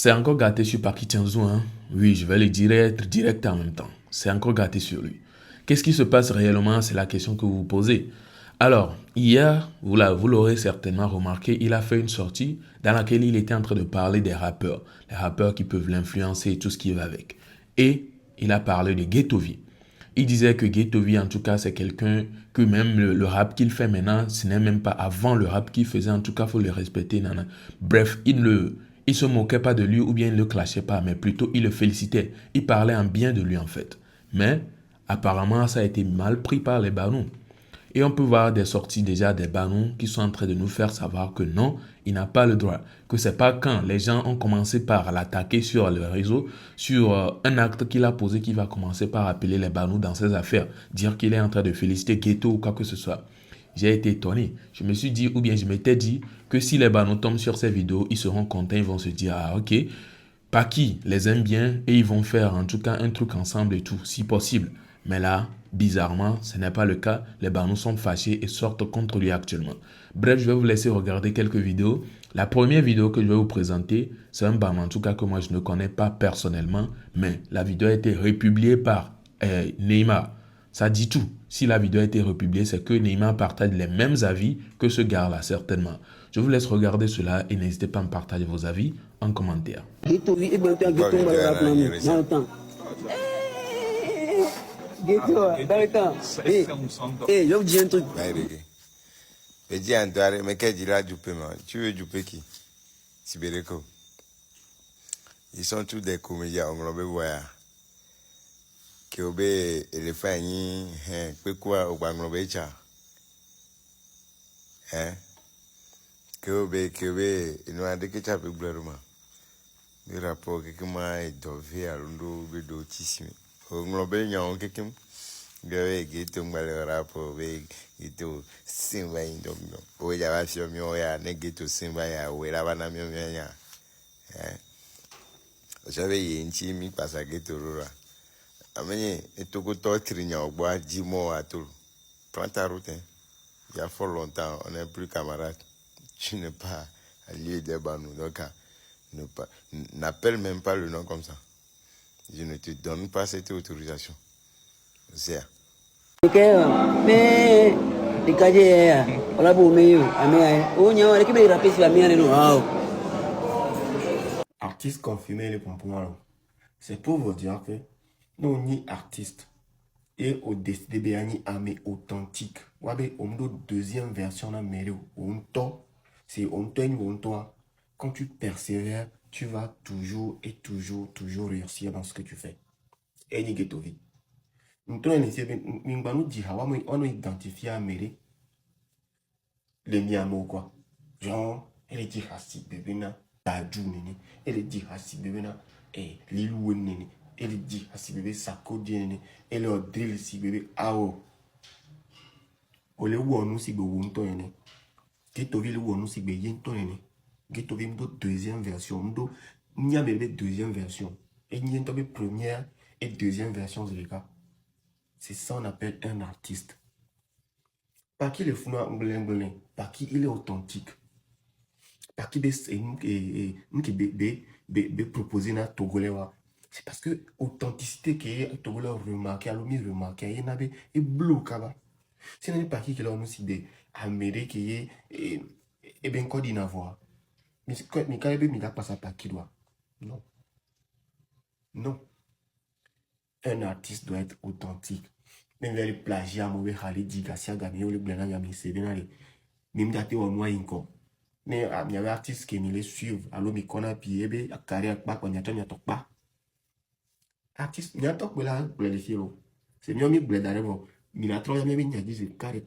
C'est encore gâté sur Paquis Tianzou, hein? Oui, je vais le dire être direct en même temps. C'est encore gâté sur lui. Qu'est-ce qui se passe réellement? C'est la question que vous vous posez. Alors, hier, vous l'aurez certainement remarqué, il a fait une sortie dans laquelle il était en train de parler des rappeurs. Les rappeurs qui peuvent l'influencer et tout ce qui va avec. Et il a parlé de Ghetto Vie. Il disait que Ghetto Vie, en tout cas, c'est quelqu'un que même le rap qu'il fait maintenant, ce n'est même pas avant le rap qu'il faisait. En tout cas, il faut le respecter. Nana. Bref, il se moquait pas de lui ou bien il ne le clashait pas, mais plutôt il le félicitait. Il parlait en bien de lui, en fait. Mais apparemment, ça a été mal pris par les Banous. Et on peut voir des sorties déjà des Banous qui sont en train de nous faire savoir que non, il n'a pas le droit. Que c'est pas quand les gens ont commencé par l'attaquer sur le réseau, sur un acte qu'il a posé, qu'il va commencer par appeler les Banous dans ses affaires, dire qu'il est en train de féliciter Ghetto ou quoi que ce soit. J'ai été étonné. Je me suis dit, ou bien je m'étais dit, que si les Banous tombent sur ces vidéos, ils seront contents, ils vont se dire, ah ok, Paki les aime bien et ils vont faire en tout cas un truc ensemble et tout, si possible. Mais là, bizarrement, ce n'est pas le cas. Les Banous sont fâchés et sortent contre lui actuellement. Bref, je vais vous laisser regarder quelques vidéos. La première vidéo que je vais vous présenter, c'est un Banou en tout cas que moi je ne connais pas personnellement, mais la vidéo a été republiée par Neymar. Ça dit tout. Si la vidéo a été republiée, c'est que Neymar partage les mêmes avis que ce gars-là, certainement. Je vous laisse regarder cela et n'hésitez pas à me partager vos avis en commentaire. Ghetto, dans le temps. Je vous dis un truc. Ils sont tous des comédiens, on va voir. Qui obéit éléphant, quoi, au Bangladesh. Que il nous a dit que tu as pu blâmer. Le rapport que moi et Dovey à l'undo de tissime. Au Globé, il y a un quelqu'un. Gave Gito Malé rapport avec Gito Simba in Domino. Oh, il y a sur Mioya, Negato Simba, où il a un ami. J'avais un chimi passe à Ghetto Rura. Amenye, et tout le temps, Trigna au bois, Jimo à tout. Prends ta route. Il y a fort longtemps, on n'est plus camarades. Tu n'es pas allié des Banous. Donc, n'appelle même pas le nom comme ça. Je ne te donne pas cette autorisation. C'est Mais, les cahiers, on l'a beau meilleur. Oh, il y a un qui m'a rappelé sur la mienne. Artiste confirmé le pompon. C'est pour vous dire que nous ni artistes et au décidé de armée authentique. Wabe omdo deuxième version na mérite c'est on toi. Quand tu persévères, tu vas toujours et toujours réussir dans ce que tu fais. Et ni Ghetto Vie. Nous on identifie à mérite les miamo quoi. Genre, elle est dit hassi bébé na Dadju nene, elle est dit hassi bébé na Lilou nene, elle est dit hassi bébé Sako nene, elle est drill si bébé Ao. Ole wonu si be wonto nene. Ghetto Vie le wonu si be yento nene. Ghetto Vie mdo deuxième version, mdo nya bébé deuxième version. Et nyento be première et deuxième version de l'écart. C'est ça on appelle un artiste. Par qui le fou par qui il est authentique. Par qui be proposer na Togolais. C'est parce que authenticité qui est Togolais remarqué, alors mis remarqué, il y a et bloqué. Si on n'est pas qui là aussi des Américains qui est et bien quoi d'inavoir. Mais quand il a pas ça par qui doit. Non. Non. Un artiste doit être authentique. Même les plagiats, mauvais Khalid Digassia Gagné ou le Blanc Yami Sévénal. Même daté au noir inco. Mais il y a des artistes qui me suivent. Alors, il connaît puis il y a carrière pas quand il y a pas. Artiste, il y a pas là pour les filles. C'est mieux que d'arriver. Mais la troisième, il y a dit carré.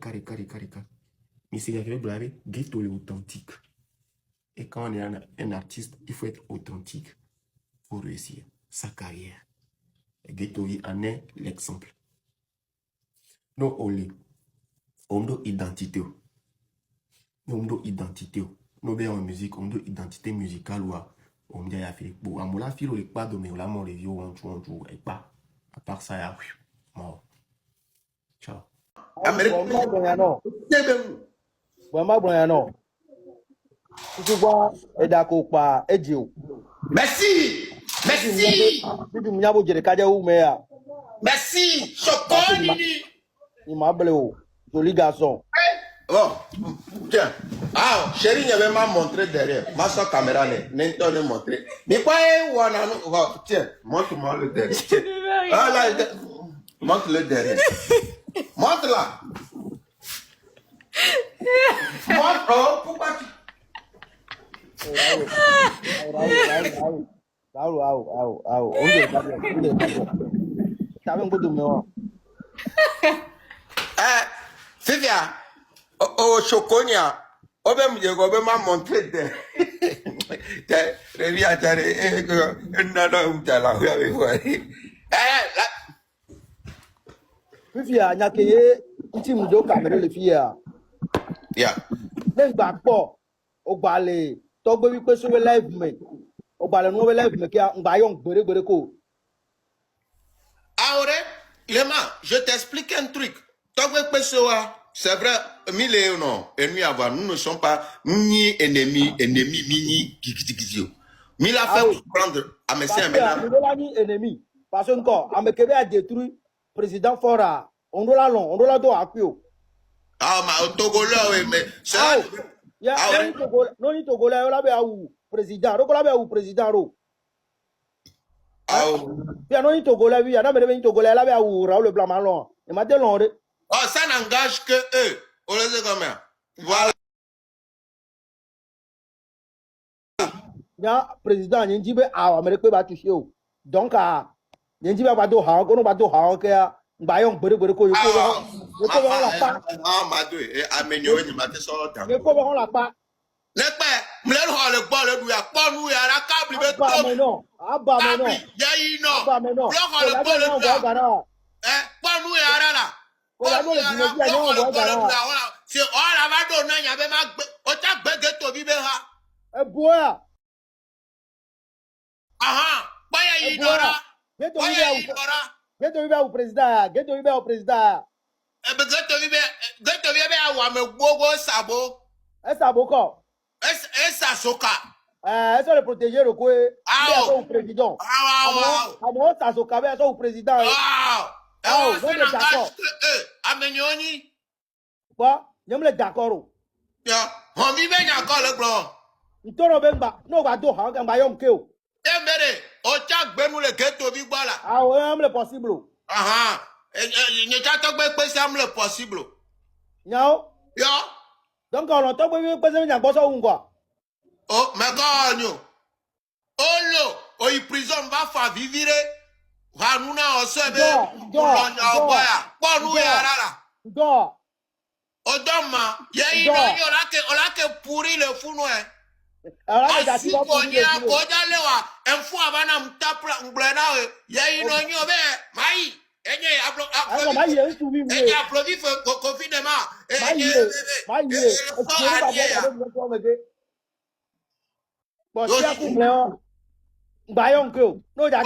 Mais c'est qu'il y a Ghetto est authentique. Et quand on est un artiste, il faut être authentique pour réussir sa carrière. Ghetto en est l'exemple. Non, on doit identité. On doit identité. Nous bien en musique, on doit identité musicale ou on dit à Philippe. Bon, à mon la fille, on n'est pas de mais on l'a mon review, on joue, et pas. À part ça, il y a mort. Ciao. Vraiment, bon, non. Tu vois, et d'accord, pas, et Dieu. Merci. Merci. Bibi mnyabo jere kaja ou mais Merci. Choconini. il m'a appelé au joli garçon. Bon, tiens. Ah, chérie, il avait m'a montré derrière. Ma soeur caméra n'est pas montré. Mais quoi, tiens, montre-moi le derrière. Ah là, montre le derrière. Montre là. Montre, oh, pourquoi tu... Fivia, oh, Choconia, Obe Mjegobe m'a montré derrière. Reviens, Fifia nyakeye iti mujo kamere le fia. Yeah. Nengba po ogbale to gbe wi pe so we live me. Ogbale no we live me ki ngba yo gbere ko. Ahora, Lema, je t'explique un truc. C'est vrai, mille et non, ennemi avoir, nous ne sommes pas ni ennemis, mini, kikikikio. Mille a fait prendre à mes seins maintenant. Nous la ni ennemi. Parce que encore, Amekebe a détruit président Fora. On doit la long, on doit la do akio. Ah, mais au Togolais, oui, mais ça. Ya, non ni Togolais, on la be ou président, on la be ou président ro. Ah, ya non ni Togolais, oui, ana me ni Togolais, la be ou Raoul Blanc Malon. Et maintenant long. Oh, ça n'engage que eux. On les sait comment. Voilà. Ya président njibe a Amérique ba touché o. Donc a njibe ba do ha ko no ba do ha ke ya ngba yo gbere ko yo ko la pa. Ah, madou et améliorer ni maté so temps. Yo ko ba la pa. Le père, m'le ho le gbo le du ya po nu ya ra câble be to. Abba me no. Ya yi no. Abba me no. Le ho le gbo le du. Po nu ya ra la. C'est all la va donner y avait ma o ta gbege to bi be ha. Boya. Aha, boya yi dora. Boya yi dora. Geto bi ba président, geto bi ba président. E be geto bi be awa me gbogo sabo. Sabo ko. Sa soka. Ça le protéger le quoi. Ah, président. Ah, ah, ça soka be ça au président. Ah. Ah, on est d'accord. Amenyoni. Quoi? Nous sommes d'accord. Ya, on vit bien d'accord le blanc. Ntoro bemba, no ba do ha ga yom keo. Emere, o cha gbenu le ghetto bi gbala. Ah ouais, c'est possible. Aha. Ni cha to gbe pe sam le possible. Nyao? Ya. Donc on to gbe pe se nya gbo so un quoi. Oh, mais ganyo. Olo, o i prison va fa vivre. Hanuna osebe. Ponu ya rara. Do. Odoma, ye ino olake pourri le funu e. Alors là si konya koja lewa, enfu abana mtapla mblena e. Ye ino nyo be, mai. Enye applaudi confinement. Bon, si a couple bayon que no da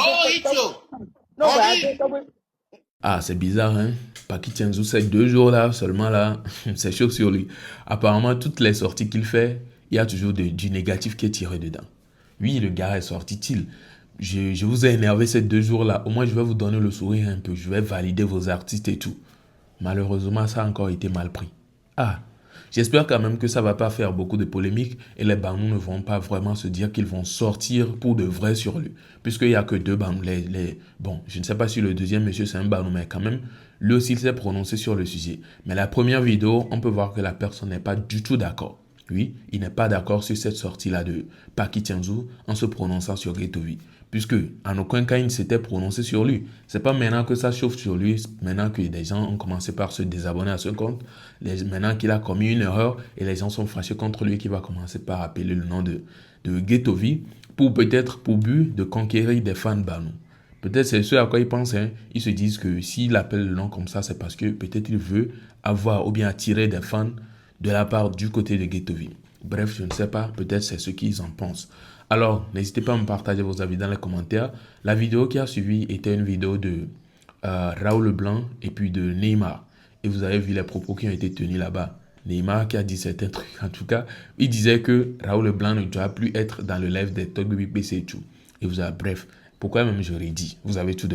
Ah, c'est bizarre, hein? Paki Tianzou, ces 2 jours-là, seulement là, c'est chaud sur lui. Apparemment, toutes les sorties qu'il fait, il y a toujours du négatif qui est tiré dedans. Oui, le gars est sorti-il. Je vous ai énervé ces 2 jours-là. Au moins, je vais vous donner le sourire un peu. Je vais valider vos artistes et tout. Malheureusement, ça a encore été mal pris. Ah, j'espère quand même que ça ne va pas faire beaucoup de polémiques et les Banous ne vont pas vraiment se dire qu'ils vont sortir pour de vrai sur lui. Puisqu'il n'y a que 2 Banous. Bon, je ne sais pas si le deuxième monsieur c'est un Banou, mais quand même, lui aussi il s'est prononcé sur le sujet. Mais la première vidéo, on peut voir que la personne n'est pas du tout d'accord. Oui, il n'est pas d'accord sur cette sortie-là de Paki Tianzou en se prononçant sur Ghetto V. Puisque, en aucun cas, il ne s'était prononcé sur lui. C'est pas maintenant que ça chauffe sur lui, maintenant que des gens ont commencé par se désabonner à ce compte, maintenant qu'il a commis une erreur et les gens sont fâchés contre lui, qu'il va commencer par appeler le nom de Ghetto V pour peut-être pour but de conquérir des fans Banou. Peut-être c'est ce à quoi ils pensent. Hein. Ils se disent que s'il appelle le nom comme ça, c'est parce que peut-être il veut avoir ou bien attirer des fans de la part du côté de Ghetto V. Bref, je ne sais pas, peut-être c'est ce qu'ils en pensent. Alors, n'hésitez pas à me partager vos avis dans les commentaires. La vidéo qui a suivi était une vidéo de Raoul Blanc et puis de Neymar. Et vous avez vu les propos qui ont été tenus là-bas. Neymar qui a dit certains trucs. En tout cas, il disait que Raoul Leblanc ne doit plus être dans le live des Talk BBC et tout. Et vous avez, bref, pourquoi même j'aurais dit? Vous avez tout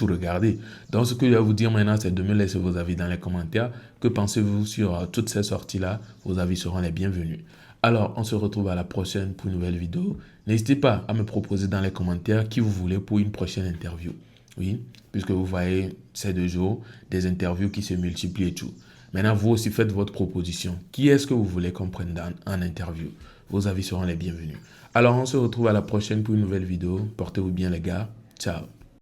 regardé. Donc, ce que je vais vous dire maintenant, c'est de me laisser vos avis dans les commentaires. Que pensez-vous sur toutes ces sorties-là? Vos avis seront les bienvenus. Alors, on se retrouve à la prochaine pour une nouvelle vidéo. N'hésitez pas à me proposer dans les commentaires qui vous voulez pour une prochaine interview. Oui, puisque vous voyez ces 2 jours, des interviews qui se multiplient et tout. Maintenant, vous aussi faites votre proposition. Qui est-ce que vous voulez qu'on prenne en interview? Vos avis seront les bienvenus. Alors, on se retrouve à la prochaine pour une nouvelle vidéo. Portez-vous bien les gars. Ciao.